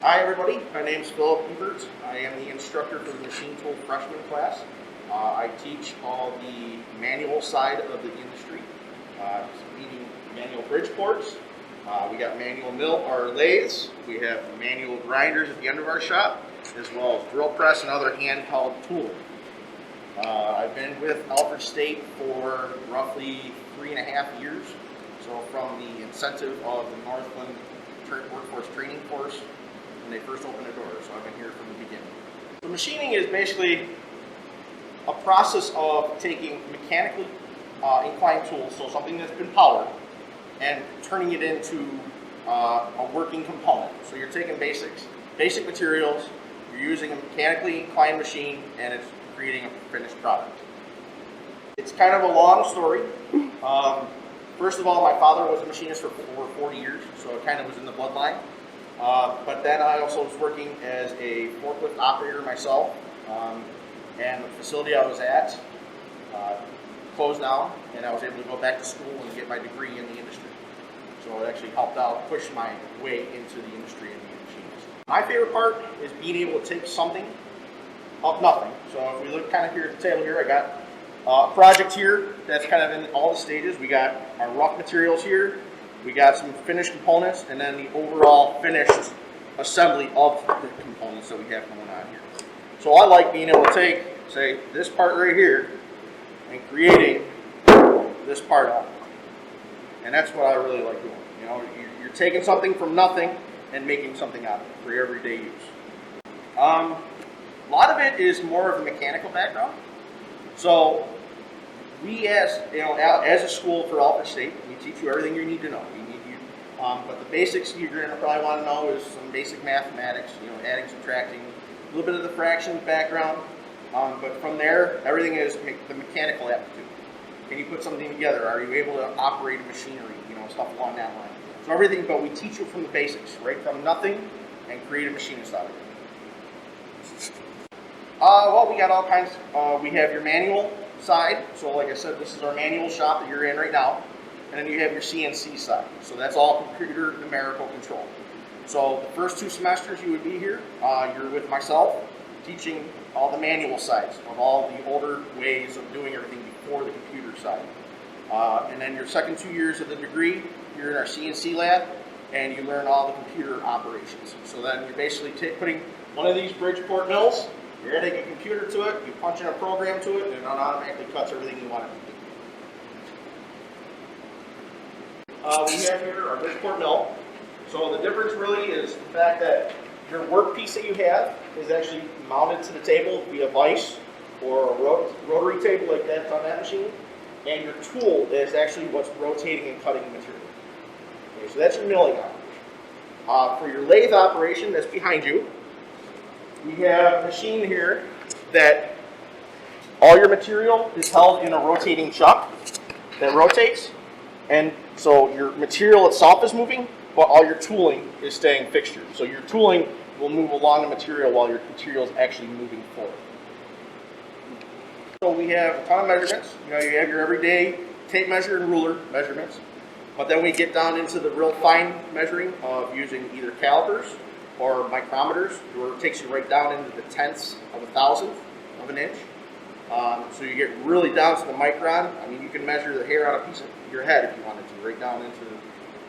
Hi everybody, my name is Ebert. I am the instructor for the machine tool freshman class. I teach all the manual side of the industry, meaning manual bridge ports. We got manual mill or lathes. We have manual grinders at the end of our shop, as well as drill press and other handheld tooling. I've been with Alfred State for roughly 3.5 years. So from the incentive of the Northland Workforce Training Course, when they first opened the door, so I've been here from the beginning. So machining is basically a process of taking mechanically inclined tools, so something that's been powered, and turning it into a working component. So you're taking basic materials, you're using a mechanically inclined machine, and it's creating a finished product. It's kind of a long story. First of all, my father was a machinist for over 40 years, so it kind of was in the bloodline. But then I also was working as a forklift operator myself, and the facility I was at closed down, and I was able to go back to school and get my degree in the industry. So it actually helped out push my way into the industry and being a machinist. My favorite part is being able to take something of nothing. So if we look kind of here at the table here, I got a project here that's kind of in all the stages. We got our rough materials here. We got some finished components, and then the overall finished assembly of the components that we have going on here. So I like being able to take, say, this part right here and creating this part out. And that's what I really like doing. You know, you're taking something from nothing and making something out of it for your everyday use. A lot of it is more of a mechanical background. So we, as a school for Alfred State, we teach you everything you need to know. But the basics you're going to probably want to know is some basic mathematics, adding, subtracting, a little bit of the fractions background. But from there, everything is the mechanical aptitude. Can you put something together? Are you able to operate a machinery? Stuff along that line. So everything, but we teach you from the basics, right from nothing, and create a machinist out of it. Well, we got all kinds. We have your manual side. So like I said, this is our manual shop that you're in right now. And then you have your CNC side. So that's all computer numerical control. So the first 2 semesters you would be here, you're with myself, teaching all the manual sides of all the older ways of doing everything before the computer side. And then your second 2 years of the degree, you're in our CNC lab, and you learn all the computer operations. So then you're basically putting one of these Bridgeport mills, you're adding a computer to it, you punch in a program to it, and it automatically cuts everything you want it to do. We have here our Bridgeport mill. So the difference really is the fact that your work piece that you have is actually mounted to the table via vise or a rotary table like that's on that machine, and your tool is actually what's rotating and cutting the material. Okay, so that's your milling operation. For your lathe operation that's behind you, we have a machine here that all your material is held in a rotating chuck that rotates, and so your material itself is moving, but all your tooling is staying fixtured. So your tooling will move along the material while your material is actually moving forward. So we have a ton of measurements. You have your everyday tape measure and ruler measurements, but then we get down into the real fine measuring of using either calipers or micrometers, where it takes you right down into the tenths of a thousandth of an inch. So you get really down to the micron. I mean, you can measure the hair on a piece of your head if you wanted to, right down into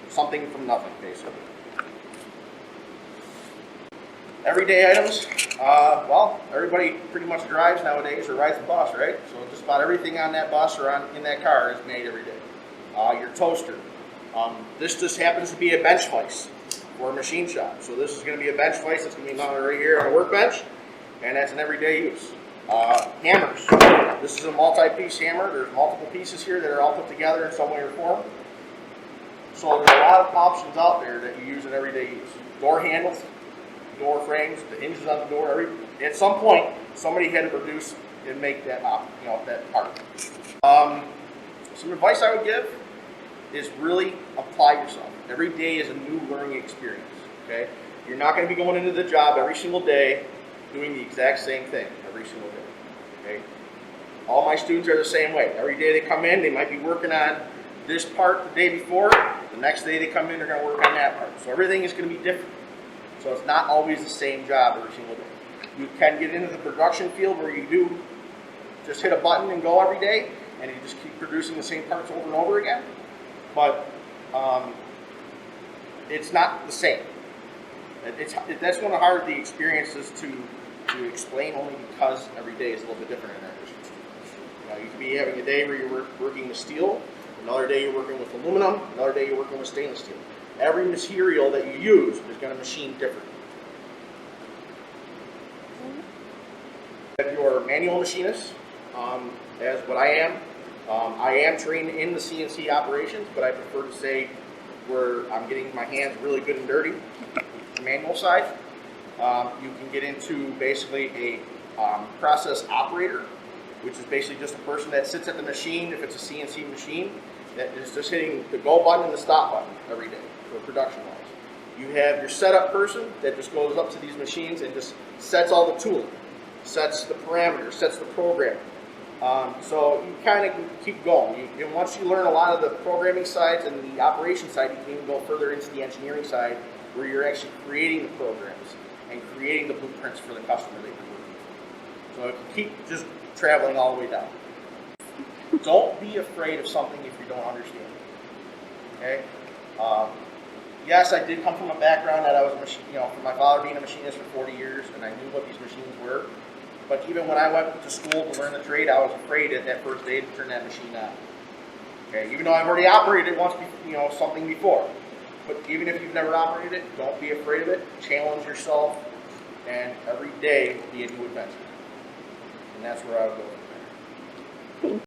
something from nothing, basically. Everyday items. Well, everybody pretty much drives nowadays or rides the bus, right? So just about everything on that bus or in that car is made every day. Your toaster. This just happens to be a bench vise for a machine shop. So this is going to be a bench vise that's going to be mounted right here on a workbench, and that's an everyday use. Hammers. This is a multi-piece hammer. There's multiple pieces here that are all put together in some way or form. So there's a lot of options out there that you use in everyday use. Door handles, door frames, the hinges on the door. At some point, somebody had to produce and make that that part. Some advice I would give is really apply yourself. Every day is a new learning experience. Okay, you're not going to be going into the job every single day doing the exact same thing every single day. Okay, all my students are the same way. Every day they come in, they might be working on this part the day before. The next day they come in, they're going to work on that part. So everything is going to be different. So it's not always the same job every single day. You can get into the production field where you do just hit a button and go every day, and you just keep producing the same parts over and over again. But it's not the same. That's one of the experiences to explain, only because every day is a little bit different in that industry. You could be having a day where you're working with steel, another day you're working with aluminum, another day you're working with stainless steel. Every material that you use is going to machine different. If you're a manual machinist, as what I am trained in the CNC operations, but I prefer to say where I'm getting my hands really good and dirty, the manual side. You can get into basically a process operator, which is basically just a person that sits at the machine, if it's a CNC machine, that is just hitting the go button and the stop button every day for production wise. You have your setup person that just goes up to these machines and just sets all the tooling, sets the parameters, sets the program. So you kind of keep going. And once you learn a lot of the programming sides and the operation side, you can even go further into the engineering side where you're actually creating the programs and creating the blueprints for the customer that you're working with. So it can keep just traveling all the way down. Don't be afraid of something if you don't understand it. Okay? Yes, I did come from a background that I was from my father being a machinist for 40 years, and I knew what these machines were. But even when I went to school to learn the trade, I was afraid at that first day to turn that machine on. Okay, even though I've already operated it once, something before. But even if you've never operated it, don't be afraid of it. Challenge yourself, and every day be a new adventure. And that's where I would go.